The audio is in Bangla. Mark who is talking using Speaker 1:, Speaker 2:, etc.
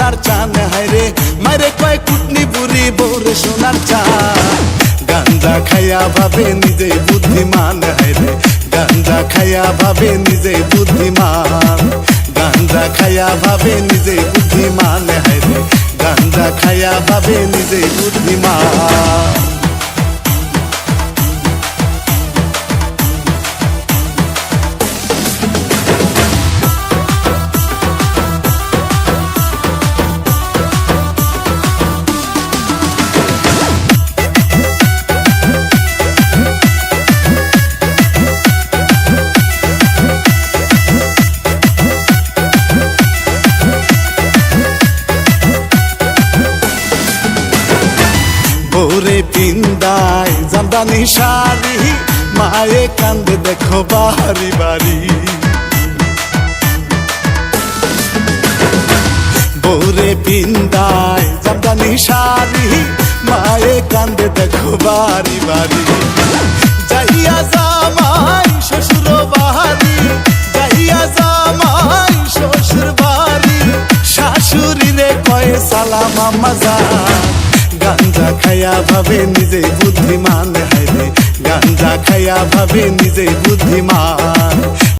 Speaker 1: সোনার চান, হায়রে মারে কয় কুটনি বুড়ি বউরে সোনার চান। গাঞ্জা খাইয়া ভাবে নিজে বুদ্ধিমান, হায়রে গাঞ্জা খাইয়া ভাবে নিজে বুদ্ধিমান। গাঞ্জা খাইয়া ভাবে নিজে বুদ্ধিমান, হায়রে গাঞ্জা খাইয়া ভাবে নিজে বুদ্ধিমান। বউরে পিন্দায় জামদানি শাড়ি, মায়ে কান্দে দেখো বাড়ি বাড়ি। বউরে পিন্দায় জামদানি শাড়ি, মায়ে কান্দে দেখো বাড়ি বাড়ি। যাইয়া জামাই শ্বশুর বাড়ি, যাইয়া জামাই শ্বশুর বাড়ি, শাশুড়িরে কয়ে সালাম আম্মা জান। গাঞ্জা খাইয়া ভাবে নিজে বুদ্ধিমান, হায়রে গাঞ্জা খাইয়া ভাবে নিজে বুদ্ধিমান।